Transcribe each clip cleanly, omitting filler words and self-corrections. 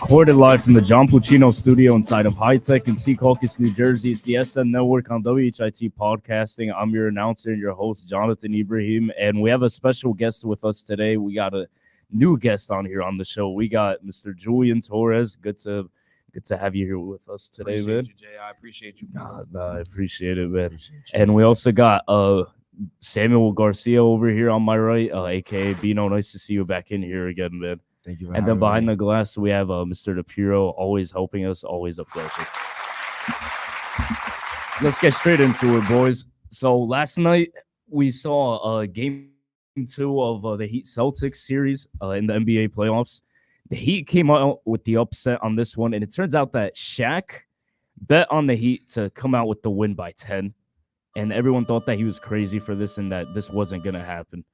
recorded live from the John Puccino studio inside of High Tech in Secaucus, New Jersey. It's the SN Network on WHIT Podcasting. I'm your announcer and your host, Jonathan Ibrahim, and we have a special guest with us today. We got a new guest on here on the show. We got Mr. Julian Torres. Good to have you here with us today, appreciate man. You, Jay. I appreciate you. I appreciate it, man. And we also got Samuel Garcia over here on my right, aka Bino. Nice to see you back in here again, man. Thank you. And then behind the glass, we have Mr. DePiro, always helping us, always a pleasure. Let's get straight into it, boys. So last night we saw game 2 of the Heat Celtics series in the NBA playoffs. The Heat came out with the upset on this one, and it turns out that Shaq bet on the Heat to come out with the win by 10, and everyone thought that he was crazy for this and that this wasn't going to happen.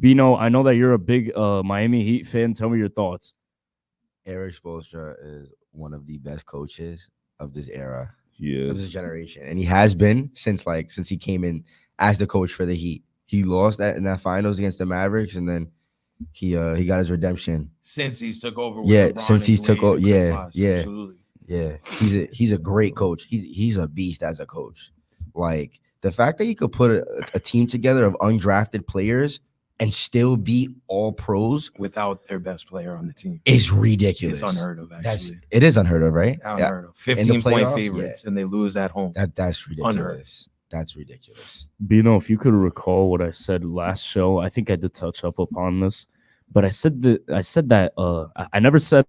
Bino, I know that you're a big Miami Heat fan. Tell me your thoughts. Erik Spoelstra is one of the best coaches of this era, Yes. of this generation, and he has been since he came in as the coach for the Heat. He lost in that finals against the Mavericks, and then he got his redemption Since he's took over. With Yeah, LeBron since he's and took Wade over. and Yeah, Chris Bosh. yeah. Absolutely. Yeah, he's a great coach. He's a beast as a coach. Like the fact that he could put a team together of undrafted players and still be all pros Without their best player on the team. is ridiculous. It's unheard of, actually. It is unheard of, right? Unheard of. In the 15-point playoffs, favorites, and they lose at home. That's Unheard. ridiculous. That's ridiculous. Bino, if you could recall what I said last show, I think I did touch up upon this, but I said that I never said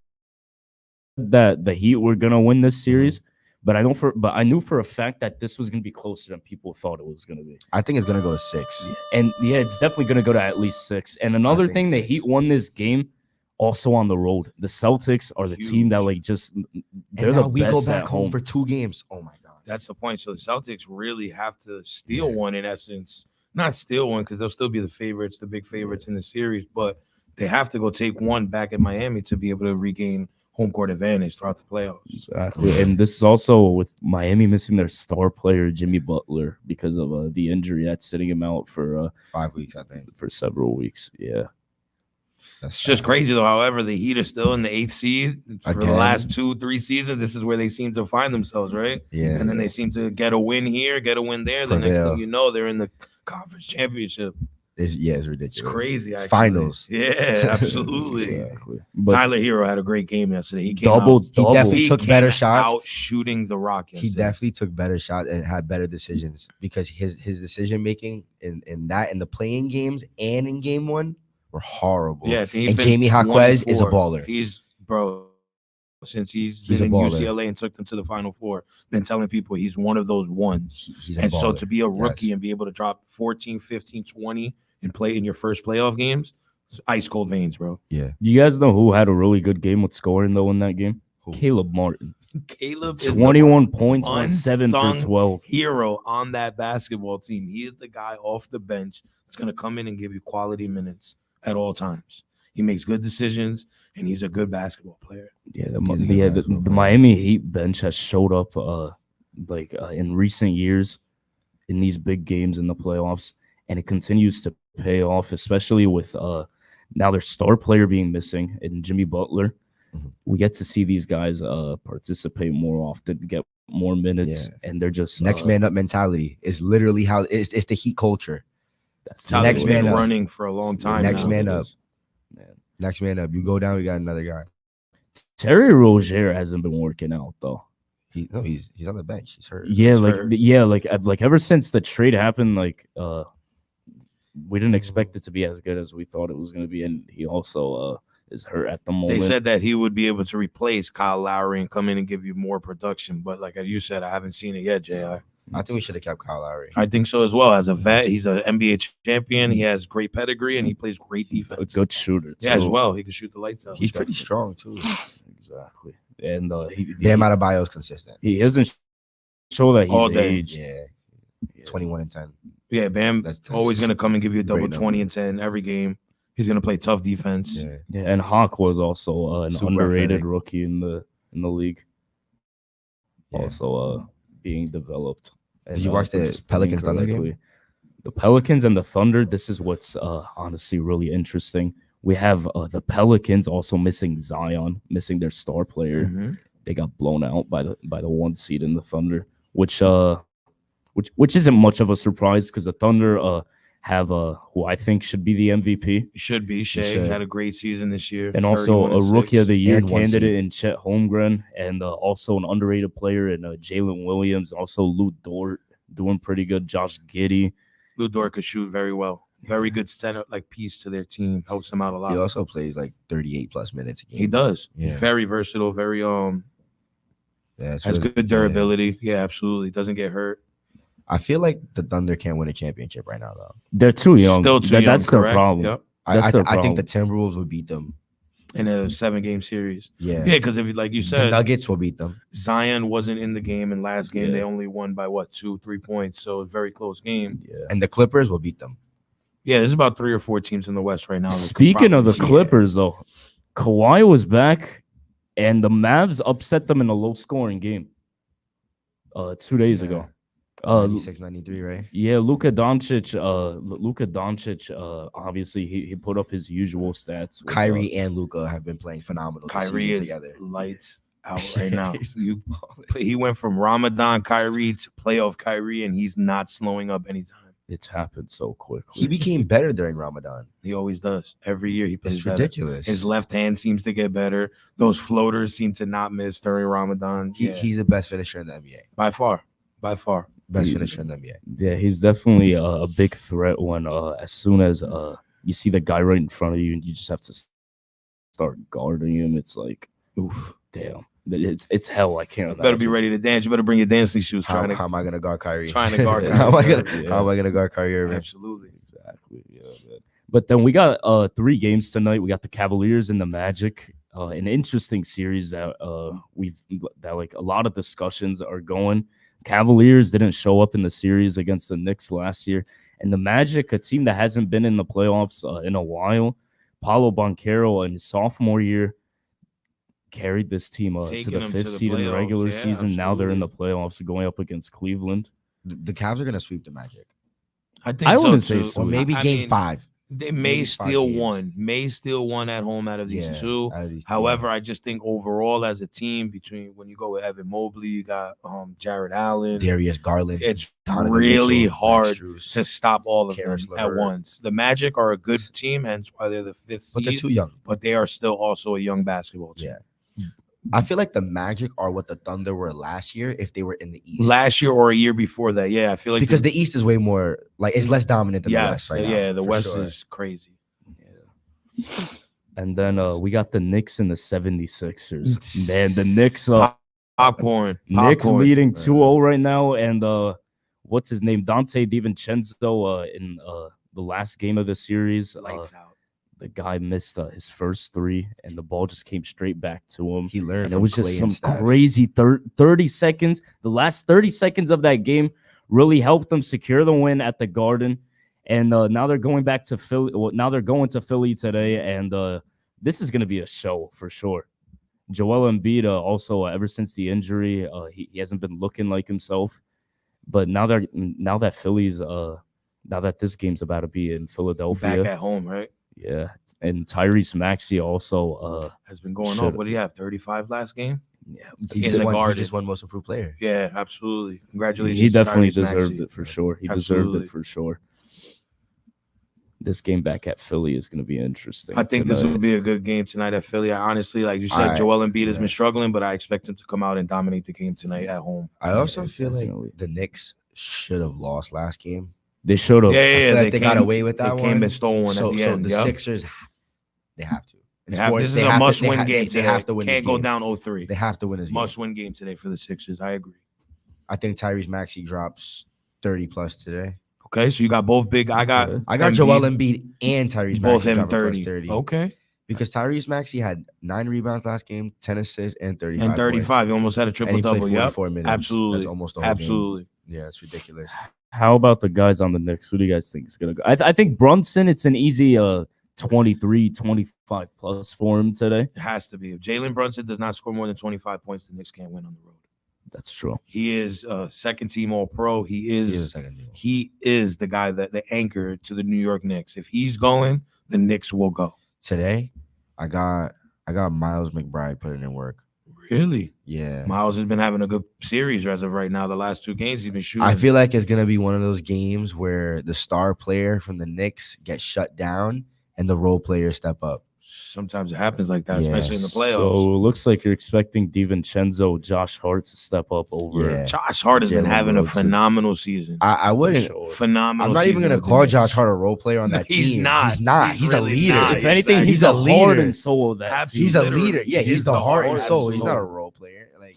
that the Heat were gonna win this series, but I knew for a fact that this was gonna be closer than people thought it was gonna be. I think it's gonna go to 6. And yeah, it's definitely gonna go to at least 6. And another think thing, the 6. Heat won this game also on the road. The Celtics are the team that they're And the now we best go back at home home. for 2 games. Oh my god. That's the point. So the Celtics really have to steal one in essence. Not steal one because they'll still be the favorites, the big favorites in the series, but they have to go take one back in Miami to be able to regain home court advantage throughout the playoffs. Exactly. And this is also with Miami missing their star player, Jimmy Butler, because of the injury that's sitting him out for 5 weeks, I think. for several weeks. Yeah. It's just crazy though. However, the Heat are still in the 8th seed for the Again. last 2-3 seasons. This is where they seem to find themselves, right? Yeah. And then they seem to get a win here, get a win there. The next Prevail. thing you know, they're in the conference championship. It's ridiculous. It's crazy. Actually. Finals. Yeah, absolutely. Exactly. But Tyler Hero had a great game yesterday. He came double. out, He definitely he took came better shots. out shooting the rock He yesterday. definitely took better shots and had better decisions because his decision making in the playing games and in game 1 were horrible. Yeah, he's and been Jamie Jaquez is a 1-4. baller. He's since he's He's been a in baller. UCLA and took them to the Final Four. Been telling people he's one of those ones. He's a And so baller. to be a rookie Yes. and be able to drop 14, 15, 20 and play in your first playoff games, it's ice cold veins, bro. you guys know who had a really good game with scoring though in that game? Who? Caleb Martin. Caleb is 21 points, went 7 for unsung 12. hero on that basketball team. He is the guy off the bench that's going to come in and give you quality minutes at all times. He makes good decisions, and he's a good basketball player. Yeah, He's a good the basketball player. Miami Heat bench has showed up in recent years in these big games in the playoffs, and it continues to pay off, especially with now their star player being missing and Jimmy Butler. Mhm. We get to see these guys participate more often, get more minutes, and they're just Next man up mentality is literally how it's the Heat culture. That's Tyler's Next been man up. running for a long time. Next now. man up. Man. Next man up. You go down, we got another guy. Terry Rozier hasn't been working out though. He's on the bench. He's hurt. Yeah, Sure. like ever since the trade happened, we didn't expect it to be as good as we thought it was going to be, and he also is hurt at the They moment. said that he would be able to replace Kyle Lowry and come in and give you more production. But like you said, I haven't seen it yet, J.I. I think we should have kept Kyle Lowry. I think so as well. As a vet, he's an NBA champion. He has great pedigree, and he plays great a defense. good shooter too. Yeah, as well. He can shoot the lights out. He's pretty strong too. Exactly, and Bam Adebayo is consistent. he doesn't show that he's All day. aged. Yeah, Yeah. 21 and 10. Yeah, Bam That's always going to come and give you a great double number. 20 and 10 every game. He's going to play tough defense. Yeah, Yeah, and Hawk was also an Super underrated athletic. rookie in the league. Yeah. Also being developed. Did you watch the just playing Pelicans Thunder game? correctly. The Pelicans and the Thunder, this is what's honestly really interesting. We have the Pelicans also missing Zion, missing their star player. Mhm. They got blown out by the 1 seed in the Thunder, which isn't much of a surprise because the Thunder have who I think should be the MVP, It should be. Shea should. had a great season this year. and also 31 a and Rookie of 6. the Year And 1 seed. candidate in Chet Holmgren, and also an underrated player in Jalen Williams. Also Lou Dort doing pretty good. Josh Giddey. Lou Dort could shoot very well. Very good center like piece to their team. Helps them out a lot. He also plays like 38 plus minutes a game. He does. Yeah. He's very versatile. Very Yeah, it's has really- good durability. Yeah, absolutely. Doesn't get hurt. I feel like the Thunder can't win a championship right now, though. They're too young. Still too young. That's their correct? problem. Yep. That's their I think the Timberwolves will beat them. In a 7-game series. Yeah. Yeah, because if like you The said, Nuggets will beat them. Zion wasn't in the game, and last game Yeah. they only won by 2-3 points. So a very close game. Yeah. And the Clippers will beat them. Yeah, there's about 3 or 4 teams in the West right now. that could Speaking of the probably- Clippers, though, Kawhi was back, and the Mavs upset them in a low-scoring game 2 days Yeah. ago. 96, 93, right? Yeah, Luka Doncic. Obviously, he put up his usual stats. with, Kyrie and Luca have been playing phenomenal this Kyrie season is together. lights out right now. He went from Ramadan Kyrie to playoff Kyrie, and he's not slowing up anytime. it's happened so quickly. He became better during Ramadan. He always does. Every year he plays It's better. ridiculous. His left hand seems to get better. Those floaters seem to not miss during Ramadan. Yeah, He's the best finisher in the NBA. by far. By far. Best He- finisher in the NBA. Yeah, he's definitely a big threat when as soon as you see the guy right in front of you, and you just have to start guarding him. It's like, Oof. damn, it's hell. I can't. You better be imagine. ready to dance. You better bring your dancing shoes. How Trying to, am I gonna guard Kyrie? trying to guard how am I Kyrie. gonna Yeah. how am I gonna guard Kyrie Irving? Absolutely. Exactly. Yeah, man. But then we got 3 games tonight. We got the Cavaliers and the Magic. An interesting series that like a lot of discussions are going. Cavaliers didn't show up in the series against the Knicks last year, and the Magic, a team that hasn't been in the playoffs in a while. Paulo Banchero in his sophomore year carried this team to Taking the them to 5th the seed in the playoffs. regular Yeah, season. Now they're in the absolutely. playoffs going up against Cleveland. The Cavs are gonna sweep the Magic, I think I so wouldn't say too. so. or maybe I game mean, 5. They may maybe 5 steal games. one. May steal one at home out of these Yeah, two. out of these two. However, I just think overall as a team, between when you go with Evan Mobley, you got Jared Allen. Darius Garland, It's Donovan really Mitchell, hard Max Strus. to stop all of Karis them at LeVert. once. The Magic are a good team, hence why they're the 5th but they're seed, too young. but they are still also a young basketball team. Yeah. I feel like the Magic are what the Thunder were last year if they were in the East. Last year or a year before that, yeah, I feel like Because the East is way more like it's less dominant than the West right now. yeah, the for West sure. is crazy. Yeah. And then we got the Knicks and the 76ers. Man, the Knicks Popcorn. Knicks Popcorn. leading 2-0 right now, and what's his name? Dante DiVincenzo in the last game of the series. Lights out. The guy missed his first 3, and the ball just came straight back to him. He learned And it from was just Klay some and Steph. crazy 30 seconds. The last 30 seconds of that game really helped them secure the win at the Garden. And now they're going back to Philly. Well, now they're going to Philly today, and this is going to be a show for sure. Joel Embiid also ever since the injury, he hasn't been looking like himself. But now that Philly's now that this game's about to be in Philadelphia, Back at home, right? yeah, and Tyrese Maxey also Has been going off. Should- What do you have? 35 last game? yeah, He in just the won, Garden. He just won most improved player. Yeah, absolutely. Congratulations. he to definitely Tyrese deserved Maxey. it for sure. He deserved Absolutely. it for sure. This game back at Philly is going to be interesting. I think this tonight. will be a good game tonight at Philly. I honestly, like you said, Alright, Joel Embiid has yeah. been struggling, but I expect him to come out and dominate the game tonight at home. I also Yeah, feel like definitely. the Knicks should have lost last game. They showed up. Yeah, I yeah, feel yeah. like they got away with that They one. came and stole one so, at the so end. the Yup. Sixers, they have to. In They have- sports, this is they a have to- must-win they game They today. have to win. Can't this go game. down 0-3. They have to win this game. Must-win game today for the Sixers. I agree. I think Tyrese Maxey drops 30 plus today. Okay, so you got both big. I got I got Joel Embiid and Tyrese both Maxey him dropping plus 30. 30. Okay, Because Tyrese Maxey had 9 rebounds last game, 10 assists, and 35. and points. 35. You almost had a And triple he played double. Yep, 44 minutes. absolutely. That's almost the whole game. absolutely. Yeah, it's ridiculous. How about the guys on the Knicks? Who do you guys think is going to go? I think Brunson, it's an easy 23, 25 plus for him today. It has to be. If Jalen Brunson does not score more than 25 points, the Knicks can't win on the road. That's true. He is a second team All Pro. He He is a is. second team. He is the guy that the anchor to the New York Knicks. If he's going, the Knicks will go. today, I got Miles McBride putting in work. Really? Yeah. Miles has been having a good series as of right now. The last 2 games he's been shooting. I feel like it's gonna be one of those games where the star player from the Knicks gets shut down and the role players step up. Sometimes it happens like that, Yeah. especially in the playoffs. So it looks like you're expecting DiVincenzo, Josh Hart to step up over. Yeah. Josh Hart has been Jalen having a Brunson. phenomenal season. I For wouldn't. sure. Phenomenal. I'm not even season gonna with the call Knicks. Josh Hart a role player on No, that he's team. not. He's not. He's He's really a leader. not. If anything, Exactly. he's a leader. heart and soul of that Absolutely. He's a team. leader. Yeah, He he's is the the heart and heart soul. and He's not a soul. role player. Like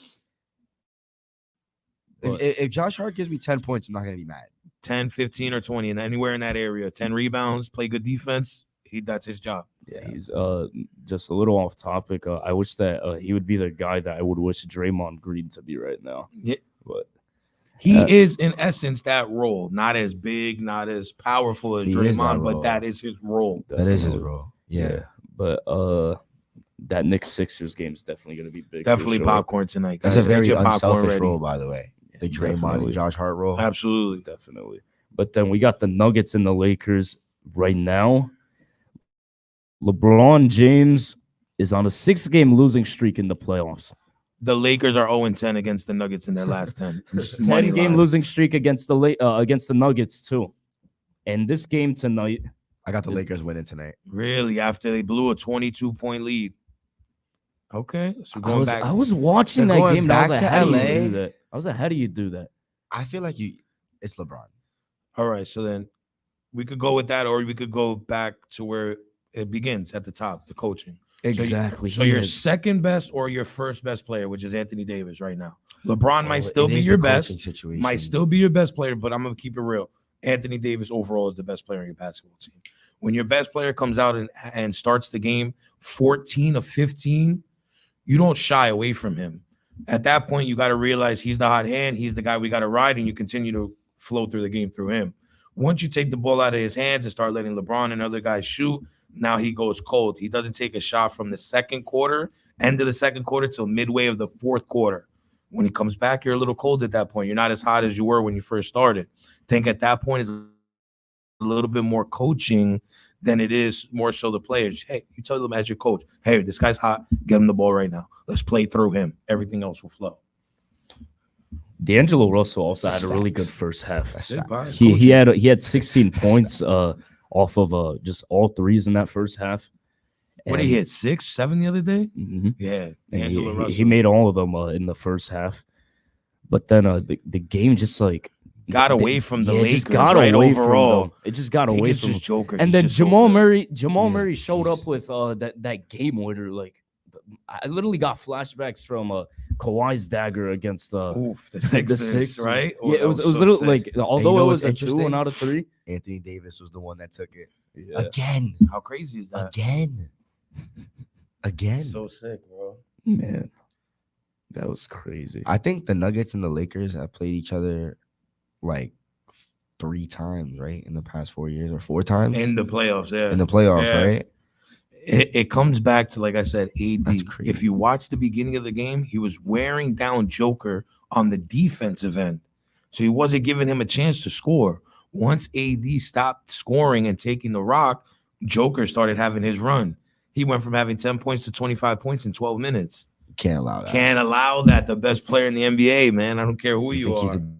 But- if Josh Hart gives me 10 points, I'm not gonna be mad. 10, 15, or 20, and anywhere in that area. 10 rebounds, play good defense. That's his job. Yeah, he's just a little off topic. I wish that he would be the guy that I would wish Draymond Green to be right now. Yeah. But He Uh, is, in essence, that role. Not as big, not as powerful as He is that Draymond, role. but that is his role. That is his definitely. role. Yeah. But that Knicks Sixers game is definitely gonna be big. for Definitely sure. popcorn tonight. That's guys. a Get very your popcorn unselfish ready. role, by the way. The Draymond Definitely. and Josh Hart role. Absolutely. Definitely. But then we got the Nuggets and the Lakers right now. LeBron James is on a 6-game losing streak in the playoffs. The Lakers are 0-10 against the Nuggets in their last 10. Money 10-game line. losing streak against the Nuggets too. And this game tonight, I got the Lakers winning tonight. Really, after they blew a 22-point lead. Okay, so I going was, back. I was watching They're that going game. And I was back like, to how do you LA? do that? I was like, how do you do that? I feel like it's LeBron. All right, so then we could go with that, or we could go back to where it begins at the top, the coaching. Exactly. So He your has- second best or your first best player, which is Anthony Davis right now. LeBron might Oh, still it be is your the best, coaching situation. might still be your best player, but I'm gonna keep it real. Anthony Davis overall is the best player in your basketball team. When your best player comes out and starts the game 14 of 15, you don't shy away from him. At that point, you got to realize he's the hot hand. He's the guy we got to ride, and you continue to flow through the game through him. Once you take the ball out of his hands and start letting LeBron and other guys shoot, now he goes cold. He doesn't take a shot from the second quarter, end of the second quarter, till midway of the fourth quarter. When he comes back, you're a little cold at that point. You're not as hot as you were when you first started. I think at that point is a little bit more coaching than it is more so the players. Hey, you tell them as your coach, hey, this guy's hot. Get him the ball right now. Let's play through him. Everything else will flow. D'Angelo Russell also That's had a really good facts. first half. That's Big facts. bias. He had 16 points off of just all threes in that first half. What did he hit? 6, 7 the other day? Mhm. Yeah. And D'Angelo Russell. he made all of them in the first half. But then the game just like Got away from the it Lakers, just got right, away overall. from them. It just got I think away it's from just them. Joker. And He's then just so Jamal good. Murray He's- showed he's- up with that game winner. Like I literally got flashbacks from Kawhi's dagger against Oof, the the Sixers, Sixers, right? Oh, Yeah, that it was so literally sick. like although know it what's was a 2 interesting? out of 3. Anthony Davis was the one that took it. Yeah. Again. How crazy is that? Again. So sick, bro. Man, that was crazy. I think the Nuggets and the Lakers have played each other like 3 times, right? In the past 4 years or 4 times In the playoffs, yeah. in the playoffs, Yeah. right? It comes back to, like I said, AD. That's crazy. If you watch the beginning of the game, he was wearing down Joker on the defensive end. So he wasn't giving him a chance to score. Once AD stopped scoring and taking the rock, Joker started having his run. He went from having 10 points to 25 points in 12 minutes. Can't allow that. Can't allow that. The best player in the NBA, man. I don't care who you think he's are. the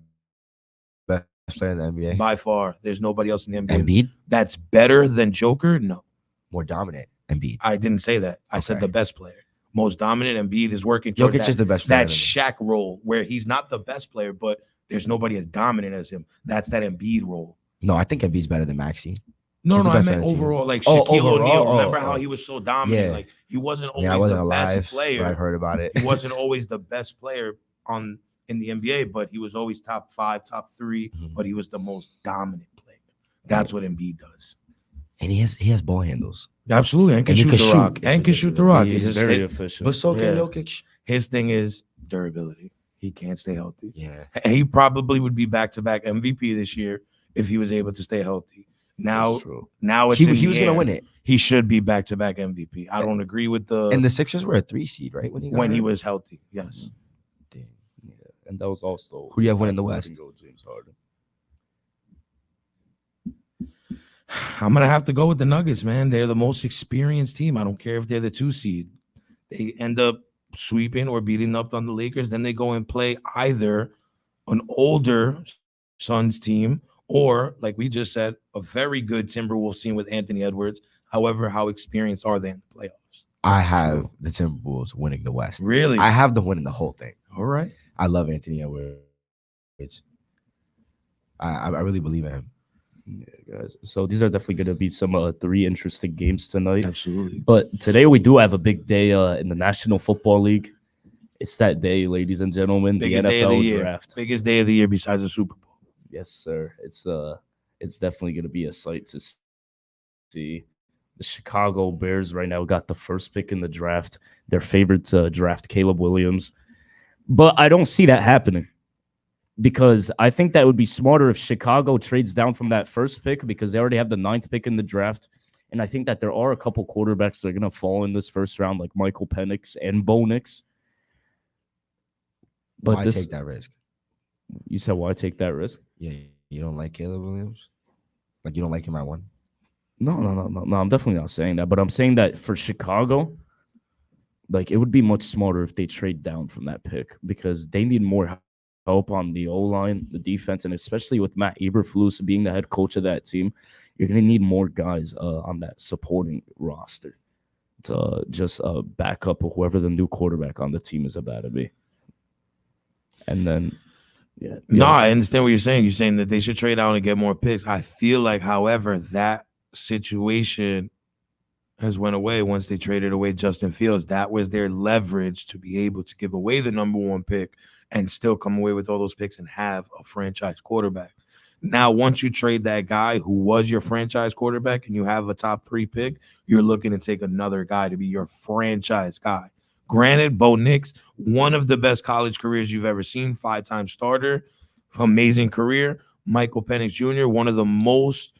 best player in the NBA? By far, there's nobody else in the NBA Embiid, that's better than Joker. No, more dominant. Embiid. I didn't say that. I said Okay. the best player. Most dominant. Embiid is working towards Jokic is the best player. that in the league. Shaq role where he's not the best player, but there's nobody as dominant as him. That's that Embiid role. No, I think Embiid's better than Maxey. No, He's the I best meant player on the team. overall, like Oh, Shaquille overall? O'Neal. Remember Oh, how oh. he was so dominant? Yeah. Like he wasn't always Yeah, I wasn't the alive, best player. but I've heard about it. He wasn't always the best player in the NBA, but he was always top 5, top 3. Mhm. But he was the most dominant player. That's what Embiid does. And he has ball handles. Absolutely, and can And he shoot can the shoot. rock. And can shoot the rock. He's It's very just- efficient. But so can Yeah. Jokic. his thing is durability. He can't stay healthy. Yeah. He probably would be back-to-back MVP this year if he was able to stay healthy. Now, That's true. now it's He in was the going to air. win it. He should be back-to-back MVP. I don't agree with And the Sixers were a 3 seed, right? When he when he hurt? was healthy. Yes. Dang. Yeah, and that was also Who do you have winning the I West? can go James Harden. I'm gonna have to go with the Nuggets, man. They're the most experienced team. I don't care if they're the 2 seed. They end up sweeping or beating up on the Lakers. Then they go and play either an older Suns team or, like we just said, a very good Timberwolves team with Anthony Edwards. However, how experienced are they in the playoffs? I have the Timberwolves winning the West. Really? I have them winning the whole thing. All right. I love Anthony Edwards. I really believe in him. Yeah, guys. So these are definitely going to be some 3 interesting games tonight. Absolutely. But today we do have a big day in the National Football League. It's that day, ladies and gentlemen, Biggest the day of the NFL year. draft. Biggest day of the year besides the Super Bowl. Yes, sir. It's definitely going to be a sight to see. The Chicago Bears right now got the first pick in the draft. They're favored to draft Caleb Williams. But I don't see that happening because I think that would be smarter if Chicago trades down from that first pick because they already have the 9th pick in the draft. And I think that there are a couple quarterbacks that are going to fall in this first round, like Michael Penix and Bo Nix. But Why take that risk? You said why take that risk? Yeah, you don't like Caleb Williams? Like you don't like him at 1? No. I'm definitely not saying that. But I'm saying that for Chicago, like it would be much smarter if they trade down from that pick because they need more help on the O-line, the defense, and especially with Matt Eberflus being the head coach of that team, you're going to need more guys on that supporting roster to just back up whoever the new quarterback on the team is about to be. And then, yeah. No, I understand what you're saying. You're saying that they should trade out and get more picks. I feel like, however, that situation has went away once they traded away Justin Fields. That was their leverage to be able to give away the number 1 pick and still come away with all those picks and have a franchise quarterback. Now, once you trade that guy who was your franchise quarterback and you have a top 3 pick, you're looking to take another guy to be your franchise guy. Granted, Bo Nix, one of the best college careers you've ever seen, 5-time starter, amazing career. Michael Penix Jr., one of the most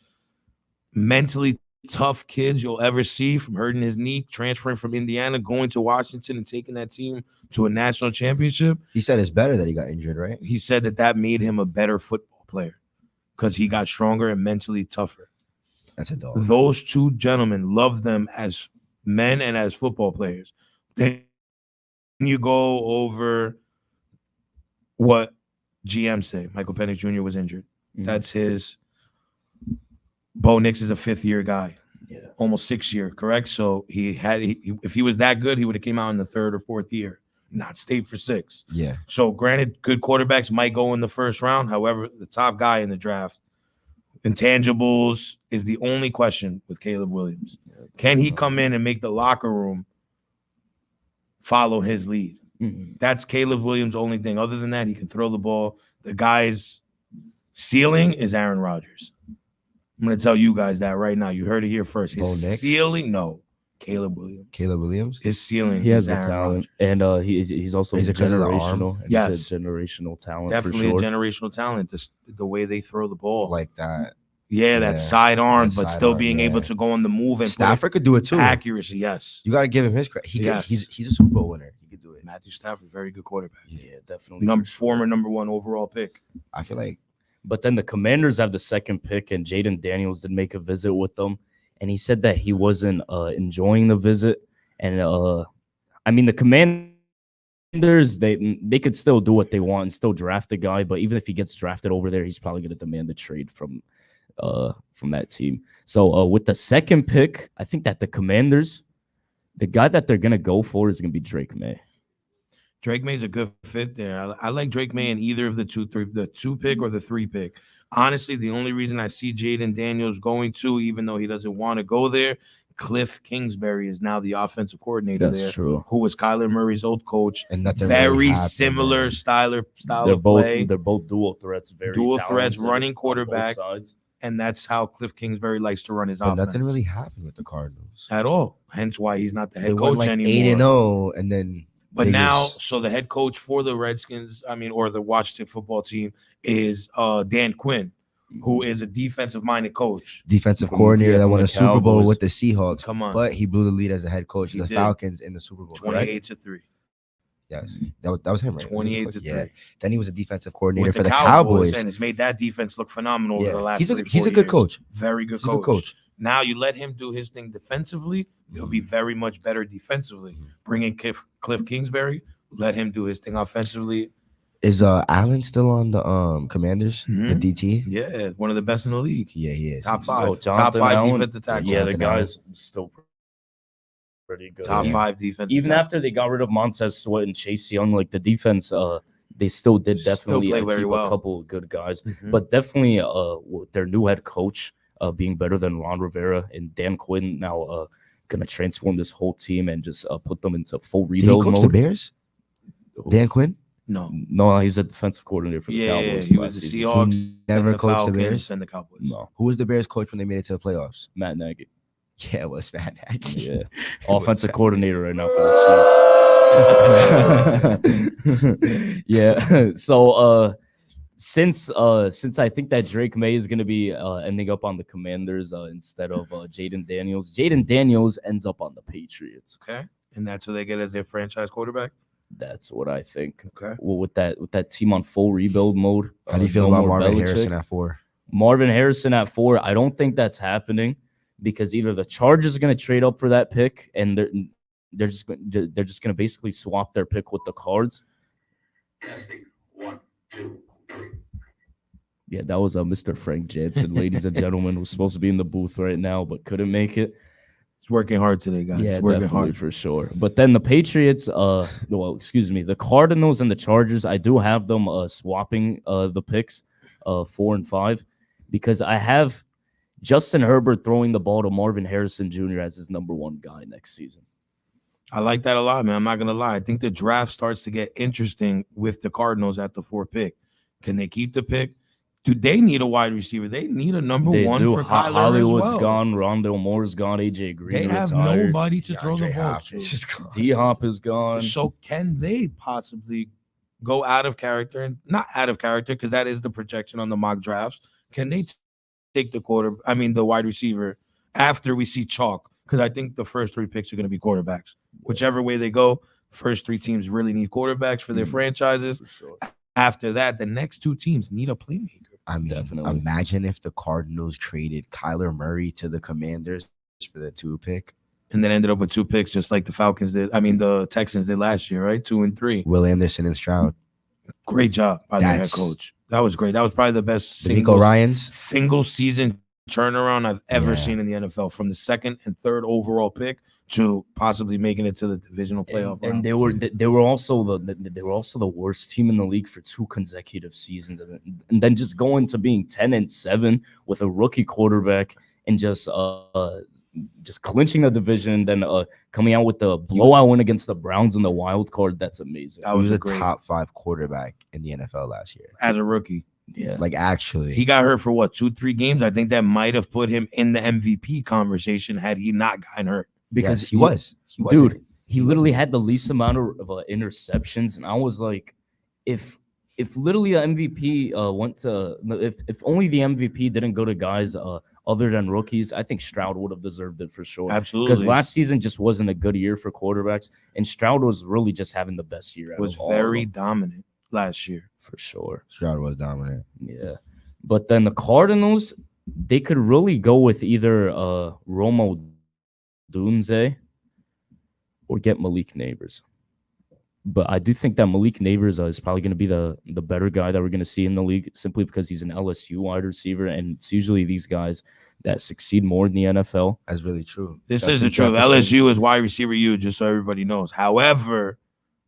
mentally tough kids you'll ever see, from hurting his knee, transferring from Indiana, going to Washington and taking that team to a national championship. He said it's better that he got injured, right? He said that made him a better football player because he got stronger and mentally tougher. That's a dog. Those 2 gentlemen, love them as men and as football players. Then you go over what GM say. Michael Penix Jr. was injured. Mhm. That's his. Bo Nix is a 5th-year guy. Yeah. Almost 6-year, correct? So if he was that good, he would have came out in the 3rd or 4th year, not stayed for 6. Yeah. So granted, good quarterbacks might go in the first round. However, the top guy in the draft, intangibles is the only question with Caleb Williams. Can he come in and make the locker room follow his lead? Mhm. That's Caleb Williams' only thing. Other than that, he can throw the ball. The guy's ceiling is Aaron Rodgers. I'm going to tell you guys that right now. You heard it here first. His ceiling, no. Caleb Williams. Caleb Williams? His ceiling He has is the Aaron talent, Rodgers. and he's also Is it 'cause of the arm? generational. And Yes. he's a generational talent Definitely for a sure. generational talent. The way they throw the ball. Like that. Yeah, that Yeah, sidearm, that but still sidearm, being able yeah. to go on the move and Stafford could do it put too. accuracy. Yes. You got to give him his credit. Yes. He's a Super Bowl winner. He could do it. Matthew Stafford, very good quarterback. Yeah, definitely. for sure. Former number 1 overall pick. I feel like But then the Commanders have the 2nd pick, and Jaden Daniels did make a visit with them, and he said that he wasn't enjoying the visit. And I mean, the Commanders they could still do what they want and still draft the guy, but even if he gets drafted over there, he's probably going to demand the trade from that team. So with the 2nd pick, I think that the Commanders, the guy that they're going to go for is going to be Drake May. Drake May's a good fit there. I like Drake May in either of the 2 pick or the 3 pick. Honestly, the only reason I see Jaden Daniels going to, even though he doesn't want to go there, Cliff Kingsbury is now the offensive coordinator That's there, true. who was Kyler Murray's old coach. and nothing Very really happened, similar man. style They're of play, both dual threats, very Dual threats, talented running on both quarterback. sides. and that's how Cliff Kingsbury likes to run his But offense. nothing really happened with the Cardinals. At all. Hence why he's not the They head went coach like anymore. 8-0, and then But they now, just- so the head coach for the Redskins, or the Washington football team, is Dan Quinn, who is a defensive-minded coach. defensive From- coordinator yeah, that from won the a Super Bowl Cowboys. with the Seahawks. Come on, But he blew the lead as a head coach He of the did. Falcons in the Super Bowl. Correct? 28-3. Yes, that was him, right? 28-3. Yeah. Then he was a defensive coordinator With for the Cowboys, Cowboys. and it's made that defense look phenomenal over the Yeah, last he's a 3-4 good years. coach. Very good He's a good coach. Now you let him do his thing defensively, they'll be very much better defensively. Bring in Cliff Kingsbury, let him do his thing offensively. Is Allen still on the Commanders? The Mhm. DT? Yeah, one of the best in the league. Yeah, he is. Top He's- five. Oh, Top Jonathan 5 Allen? defensive tackle. Yeah, the Jonathan Allen. guy's still pretty good. Top Yeah. 5 defensive Even tackle. after they got rid of Montez Sweat and Chase Young, like the defense, they still did Still definitely play very keep well. a couple of good guys. Mhm. But definitely, with their new head coach being better than Ron Rivera and Dan Quinn now gonna transform this whole team and just put them into full Did he rebuild coach the mode. Bears? Dan Quinn? No. No, he's a defensive coordinator for the Yeah, Cowboys. he last was the season. Seahawks. He never then the coached the Falcons, Bears? Then the Cowboys. No, Who was the Bears coach when they made it to the playoffs? Matt Nagy. Yeah, it was Matt Nagy. Yeah, It was offensive Matt- coordinator right now for the Chiefs. Yeah. So since I think that Drake May is gonna be ending up on the Commanders instead of Jaden Daniels ends up on the Patriots. Okay. And that's who they get as their franchise quarterback. That's what I think. Okay. Well, with that team on full rebuild mode. How do you feel no about more Marvin Belichick. Harrison at 4? Marvin Harrison at 4. I don't think that's happening because either the Chargers are going to trade up for that pick and they're just going to basically swap their pick with the Cards. Yeah, that was Mr. Frank Jansen, ladies and gentlemen, who's supposed to be in the booth right now but couldn't make it. He's working hard today, guys. Yeah, He's working definitely hard. for sure. But then the Patriots, the Cardinals and the Chargers, I do have them swapping the picks, 4 and 5, because I have Justin Herbert throwing the ball to Marvin Harrison Jr. as his number 1 guy next season. I like that a lot, man. I'm not gonna lie. I think the draft starts to get interesting with the Cardinals at the 4 pick. Can they keep the pick? Do they need a wide receiver? They need a number They 1 do. for Kyler Hollywood's as well. gone. Rondale Moore's gone. AJ Green They have retired. nobody to throw the DeAndre ball Hopkins to. is gone. D-Hop is gone. So can they possibly go out of character and not out of character because that is the projection on the mock drafts? Can they take the wide receiver after we see chalk? Because I think the first 3 picks are going to be quarterbacks. Whichever way they go, first 3 teams really need quarterbacks for their franchises. For sure. After that, the next 2 teams need a playmaker. I mean, Definitely. imagine if the Cardinals traded Kyler Murray to the Commanders for the 2 pick. And then ended up with 2 picks, just like the Falcons did. The Texans did last year, right? 2 and 3. Will Anderson and Stroud. Great job by the head That's- coach. That was great. That was probably the best D'Amico Ryans. single season turnaround I've ever Yeah. seen in the NFL, from the 2nd and 3rd overall pick to possibly making it to the divisional playoff round. And they were also the worst team in the league for 2 consecutive seasons, and then just going to being 10-7 with a rookie quarterback and just clinching the division, and then coming out with the blowout win against the Browns in the wild card. That's amazing. That He was was a great top 5 quarterback in the NFL last year. as a rookie. Yeah, Like, actually. He got hurt for what, 2-3 games? I think that might have put him in the MVP conversation had he not gotten hurt. because Yes, he was. He was. dude, he literally had the least amount of interceptions, and I was like, if literally a MVP went to, if only the MVP didn't go to guys other than rookies, I think Stroud would have deserved it for sure. Because Absolutely. last season just wasn't a good year for quarterbacks, and Stroud was really just having the best year. was out of all of very them, dominant last year. for sure. Stroud was dominant. Yeah, but then the Cardinals, they could really go with either Romo Dunze or get Malik Neighbors. But I do think that Malik Neighbors is probably going to be the better guy that we're going to see in the league, simply because he's an LSU wide receiver, and it's usually these guys that succeed more in the NFL. That's really true. This Justin is the truth. Jefferson. LSU is wide receiver U, just so everybody knows. However,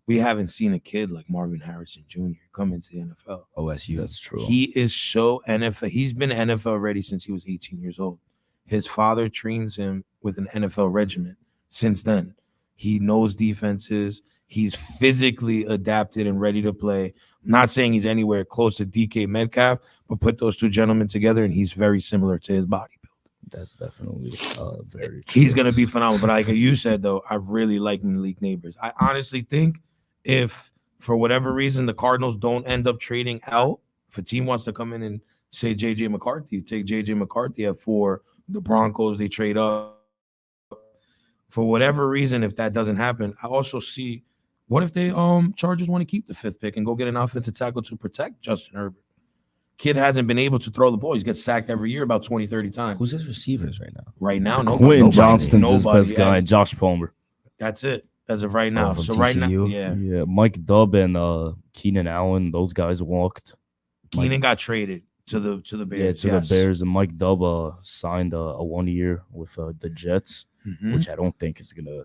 we haven't seen a kid like Marvin Harrison Jr. come into the NFL. OSU. That's true. He is so NFL. He's been NFL ready since he was 18 years old. His father trains him with an NFL regimen since then. He knows defenses. He's physically adapted and ready to play. I'm not saying he's anywhere close to DK Metcalf, but put those 2 gentlemen together, and he's very similar to his body build. That's definitely very true. He's going to be phenomenal. But like you said, though, I really like Malik Neighbors. I honestly think if, for whatever reason, the Cardinals don't end up trading out, if a team wants to come in and say J.J. McCarthy, take J.J. McCarthy at 4, the Broncos, they trade up. For whatever reason, if that doesn't happen, I also see, what if they Chargers want to keep the 5th pick and go get an offensive tackle to protect Justin Herbert? Kid hasn't been able to throw the ball. He's get sacked every year about 20, 30 times. Who's his receivers right now? Right now, Quentin nobody. Johnston's his Nobody. best guy, and Josh Palmer. That's it as of right now. from So right now, TCU? yeah, Yeah, Mike Dubb and Keenan Allen, those guys walked. Keenan got traded to the Bears. Yeah, to the Bears, and Mike Dubb signed a 1 year with the Jets, Mhm. which I don't think is gonna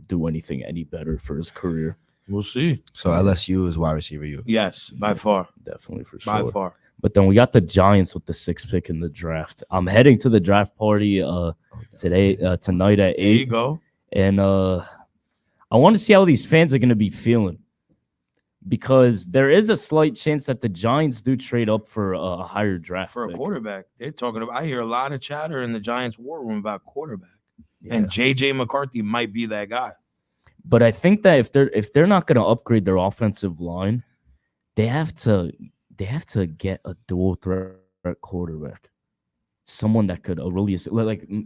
do anything any better for his career. We'll see. So LSU is wide receiver. You. Yes, by far, Definitely for by sure. far. But then we got the Giants with the 6th pick in the draft. I'm heading to the draft party tonight at There you 8, go. and I want to see how these fans are gonna be feeling, because there is a slight chance that the Giants do trade up for a higher draft For a pick. quarterback, they're talking about. I hear a lot of chatter in the Giants war room about quarterback, Yeah. and JJ McCarthy might be that guy. But I think that if they're not going to upgrade their offensive line, they have to get a dual threat quarterback, someone that could really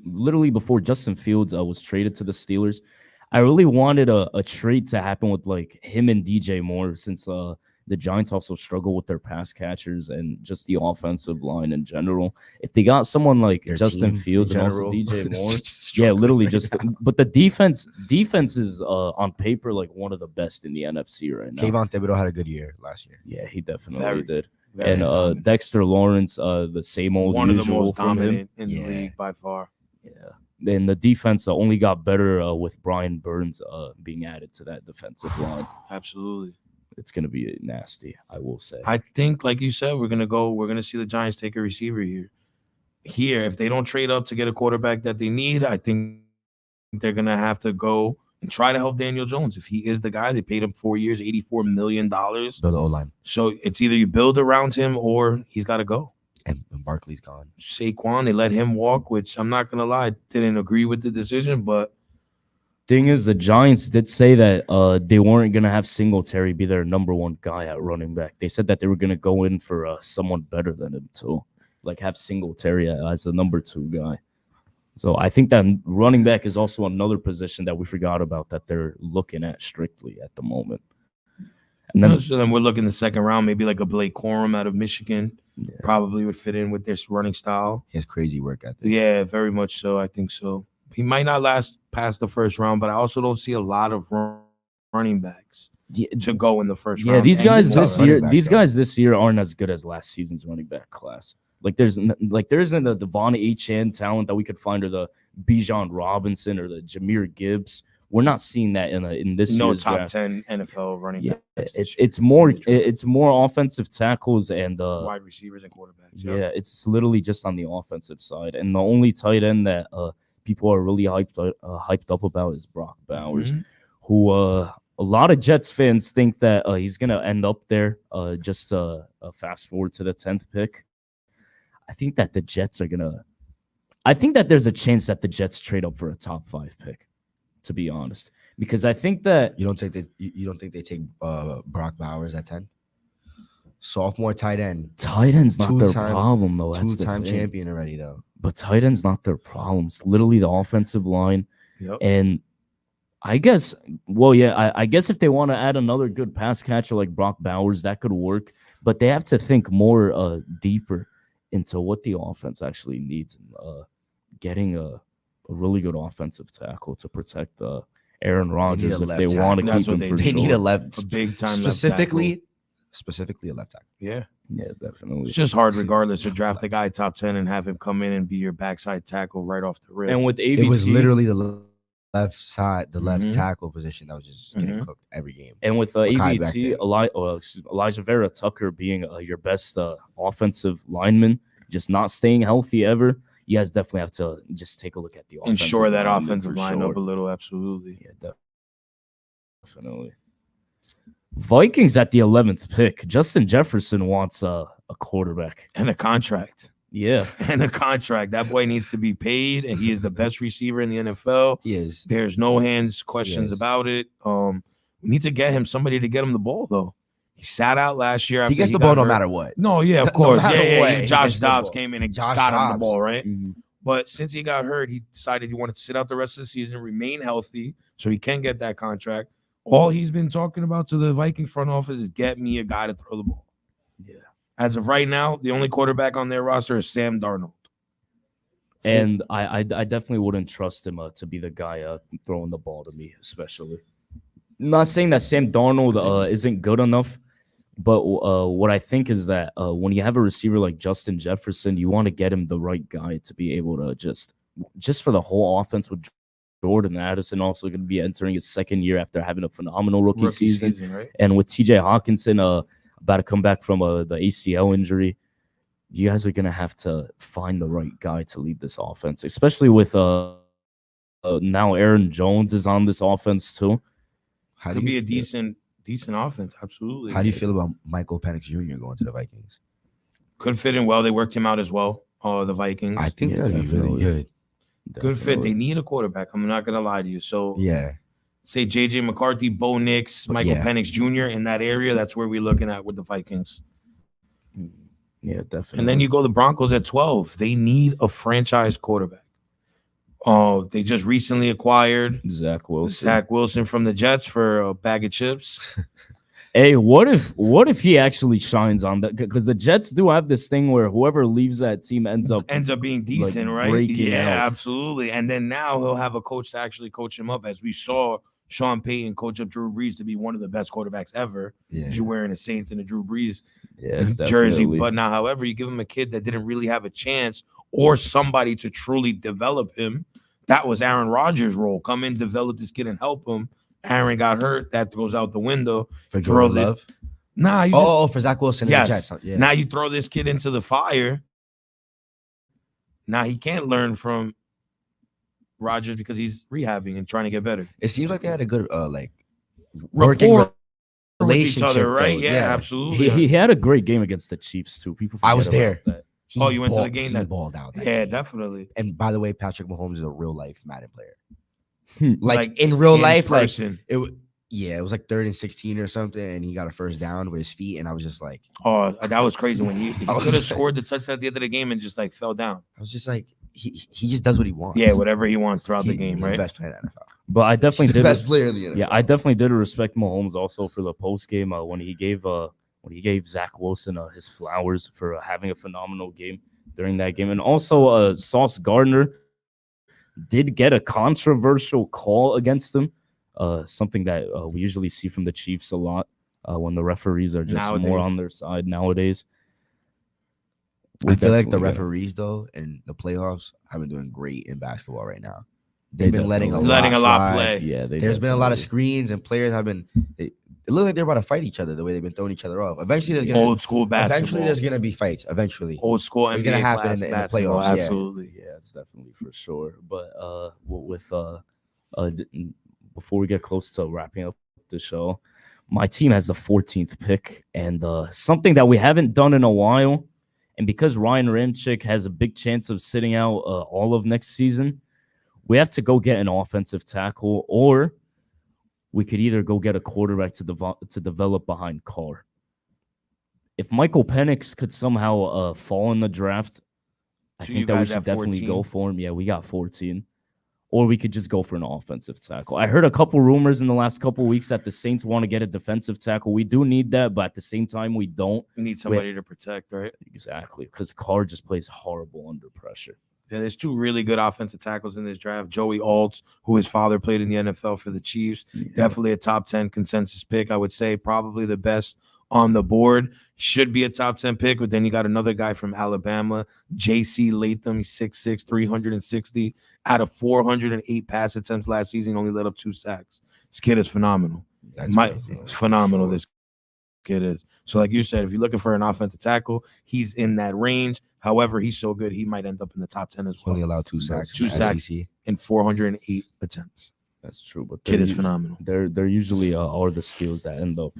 literally before Justin Fields was traded to the Steelers. I really wanted a trade to happen with like him and DJ Moore, since the Giants also struggle with their pass catchers and just the offensive line in general. If they got someone like Their Justin team in Fields and also general. DJ Moore, yeah, Struggling literally right just. now. But the defense is on paper like one of the best in the NFC right now. Kayvon Thibodeau had a good year last year. Yeah, he definitely Very, did. Very And dominant. Dexter Lawrence, the same old One of the usual most from him. dominant in Yeah. the league by far. Yeah. And the defense only got better with Brian Burns being added to that defensive line. Absolutely. It's gonna be nasty, I will say. I think, like you said, we're gonna see the Giants take a receiver here. If they don't trade up to get a quarterback that they need, I think they're gonna have to go and try to help Daniel Jones. If he is the guy, they paid him 4 years, $84 million. Build the O line, So it's either you build around him or he's got to go. and Barkley's gone. Saquon, they let him walk, which I'm not gonna lie, didn't agree with the decision, but Thing is, the Giants did say that they weren't gonna have Singletary be their number one guy at running back. They said that they were gonna go in for someone better than him too, like have Singletary as the number 2 guy. So I think that running back is also another position that we forgot about that they're looking at strictly at the moment. And then so then we're looking the second round, maybe like a Blake Corum out of Michigan, Yeah. probably would fit in with their running style. He has crazy work ethic. Yeah, very much so. I think so. He might not last past the first round, but I also don't see a lot of running backs Yeah, to go in the first yeah, round. these And guys he's a this running year, back, these though. guys this year aren't as good as last season's running back class. Like there isn't the Devon Achane talent that we could find, or the Bijan Robinson or the Jahmyr Gibbs. We're not seeing that in this no year's top draft. 10 NFL running Yeah, backs. it's more offensive tackles and wide receivers and quarterbacks. yeah, it's literally just on the offensive side. And the only tight end that people are really hyped up about is Brock Bowers, Mhm. who a lot of Jets fans think that he's gonna end up there. Just fast forward to the 10th pick. I think that the Jets are gonna. I think that there's a chance that the Jets trade up for a top 5 pick, to be honest, because I think that You don't think they take Brock Bowers at 10? Sophomore tight end, tight end's not their Two-time- problem though. That's the two-time thing. champion already though. But tight end's not their problem. It's literally the offensive line. Yep. And I guess, well, yeah, I guess if they want to add another good pass catcher like Brock Bowers, that could work. But they have to think more deeper into what the offense actually needs, and getting a really good offensive tackle to protect Aaron Rodgers if left they want to tackle. keep him That's for what They sure. need a left, A big time specifically a left tackle. Yeah. Yeah, definitely. It's just hard, regardless, to draft a guy top 10 and have him come in and be your backside tackle right off the rip. And with AVT, It was literally the left side, the left Mhm. tackle position that was just getting Mhm. cooked every game. and with Makai back AVT, there. Elijah Vera Tucker being your best offensive lineman, just not staying healthy ever, you guys definitely have to just take a look at the offensive ensure that lineman offensive for line sure. up a little. Absolutely. Yeah, definitely. Vikings at the 11th pick. Justin Jefferson wants a quarterback. And a contract. Yeah. And a contract. That boy needs to be paid, and he is the best receiver in the NFL. He is. There's no questions Yes. about it. We need to get him somebody to get him the ball, though. He sat out last year. He after gets the got ball no hurt. matter what. No, yeah, of No course. matter Yeah. what, Even he Josh gets the Dobbs ball. came in and Josh got him the Dobbs. ball, right? Mhm. But since he got hurt, he decided he wanted to sit out the rest of the season, remain healthy, so he can get that contract. All he's been talking about to the Viking front office is get me a guy to throw the ball. Yeah. As of right now, the only quarterback on their roster is Sam Darnold. And I definitely wouldn't trust him to be the guy throwing the ball to me, especially. Not saying that Sam Darnold isn't good enough, but what I think is that when you have a receiver like Justin Jefferson, you want to get him the right guy to be able to just for the whole offense with Jordan Addison also going to be entering his second year after having a phenomenal rookie season. Right? And with TJ Hawkinson about to come back from the ACL injury, you guys are going to have to find the right guy to lead this offense, especially with now Aaron Jones is on this offense too. How do Could you be a feel- decent offense, absolutely. How do you feel about Michael Penix Jr. going to the Vikings? Could fit in well. They worked him out as well. The Vikings. I think Yeah, that'd be really definitely. good. Good fit. They need a quarterback. I'm not gonna lie to you. So Yeah. say JJ McCarthy, Bo Nix, Michael Yeah. Penix Jr. in that area. That's where we're looking at with the Vikings. Yeah, definitely. And then you go the Broncos at 12. They need a franchise quarterback. Oh, they just recently acquired Zach Wilson. Zach Wilson from the Jets for a bag of chips. Hey, what if he actually shines on that? Because the Jets do have this thing where whoever leaves that team ends up Being decent, right? breaking Yeah, out. absolutely. And then now he'll have a coach to actually coach him up, as we saw Sean Payton coach up Drew Brees to be one of the best quarterbacks ever. Yeah. You're wearing a Saints and a Drew Brees yeah, jersey. definitely. But now, however, you give him a kid that didn't really have a chance or somebody to truly develop him. That was Aaron Rodgers' role. Come in, develop this kid, and help him. Aaron got hurt. That goes out the window. For Throw Jordan this- Love? Nah, you just, Oh, for Zach Wilson Yes. and the Jets. Yeah. now you throw this kid into the fire. Now he can't learn from Rodgers because he's rehabbing and trying to get better. It seems like they had a good working Rapport with each relationship, other, right? though. Yeah, absolutely. he had a great game against the Chiefs too. People I was forget about there. that. He Oh, you went to the balled- game He that- balled out. that Yeah, game. definitely. And by the way, Patrick Mahomes is a real life Madden player. Hmm. Like in real in life, person. it was like 3rd and 16 or something, and he got a first down with his feet, and I was just like, Oh, that was crazy when he I was could have like- scored the touchdown at the end of the game and just like fell down. I was just like, he just does what he wants. Yeah, whatever he wants throughout the game, He's right? the best player in the NFL. But I definitely He's the did. best player in the NFL. Yeah, I definitely did respect Mahomes also for the post game when he gave Zach Wilson his flowers for having a phenomenal game during that game, and also Sauce Gardner did get a controversial call against him, something that we usually see from the Chiefs a lot when the referees are just more Nowadays. on their side nowadays. I feel like the Definitely gotta- referees though in the playoffs have been doing great in basketball right now. They They've been letting a definitely- lot lot slide. play. Yeah, There's been a lot of definitely- screens and players have been. It looks like they're about to fight each other the way they've been throwing each other off. Eventually, Old school basketball. Eventually, there's gonna be fights. Eventually, old school It's NBA gonna happen class in the basketball, playoffs, yeah. Absolutely. Yeah, it's definitely for sure. But before we get close to wrapping up the show, my team has the 14th pick, and something that we haven't done in a while. And because Ryan Ramczyk has a big chance of sitting out all of next season, we have to go get an offensive tackle, or we could either go get a quarterback to develop behind Carr. If Michael Penix could somehow fall in the draft, I So you think that we guys should have definitely 14? go for him. Yeah, we got 14. Or we could just go for an offensive tackle. I heard a couple rumors in the last couple weeks that the Saints want to get a defensive tackle. We do need that, but at the same time, we don't. You need somebody to protect, right? Exactly, because Carr just plays horrible under pressure. Yeah, there's two really good offensive tackles in this draft. Joey Alt, who his father played in the NFL for the Chiefs, definitely a top 10 consensus pick. I would say probably the best on the board. Should be a top 10 pick, but then you got another guy from Alabama, J.C. Latham. He's 6'6", 360. Out of 408 pass attempts last season, only let up 2 sacks. This kid is phenomenal. That's crazy. It's phenomenal. Sure. This kid is. So, like you said, if you're looking for an offensive tackle, he's in that range. However, he's so good, he might end up in the top 10 as Only well. allowed 2 sacks. Two in the sacks. SEC. In 408 attempts. That's true. But Kid they're is usu- phenomenal. They're usually are the steals that end up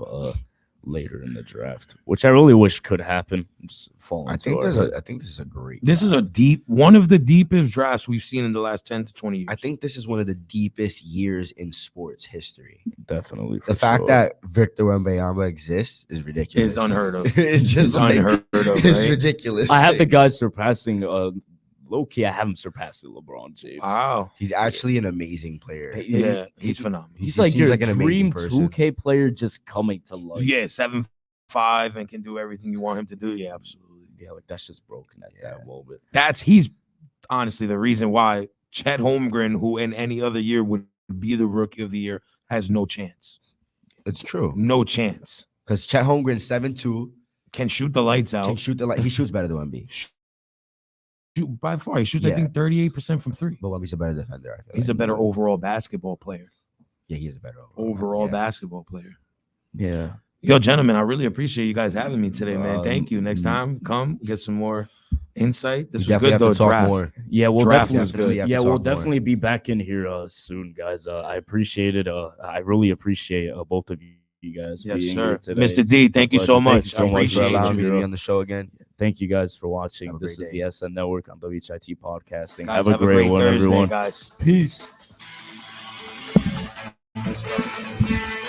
later in the draft, which I really wish could happen. Just fall I into think our there's heads. I think this is a great. This is draft. one of the deepest drafts we've seen in the last 10 to 20 years. I think this is one of the deepest years in sports history. Definitely. The for fact sure. that Victor Wembanyama exists is ridiculous. It's unheard of. It's just It's like, unheard of, It's right? ridiculous. I have the Like, guy surpassing low key. I have him surpassing LeBron James. Wow. He's actually an amazing player. Yeah, he's phenomenal. He's He like seems your like an amazing dream person. 2K player just coming to life. Yeah, 7'5", 5 and can do everything you want him to do. Yeah, absolutely. Yeah, like that's just broken at Yeah. that moment. He's honestly the reason why Chet Holmgren, who in any other year would be the rookie of the year, has no chance. It's true. No chance. Because Chet Holmgren 7'2", Can shoot the lights out. can shoot the he shoots better than Wemby. Shoot by far. He shoots, I Yeah. think, 38% from 3. But Wemby's a better defender. I feel He's like. a better overall basketball player. Yeah, he's a better Overall yeah. basketball player. Yeah. Yo, gentlemen, I really appreciate you guys having me today, man. Thank you. Next mm. time, come get some more insight. This We was definitely good, have though. to talk Draft. more. Yeah, we'll Draft was definitely, good. Have to yeah, talk we'll more. definitely be back in here soon, guys. I appreciate it. I really appreciate both of you guys. Yes, being sir. here today. Mr. It's D, a thank you pleasure. so Thank much. you I so much appreciate for you allowing allowing me me to be to- on the show again. Thank you guys for watching. Have a This great is day. the SN Network on WHIT Podcasting. Guys, have a great one, Thursday, everyone. guys. Peace. Good stuff.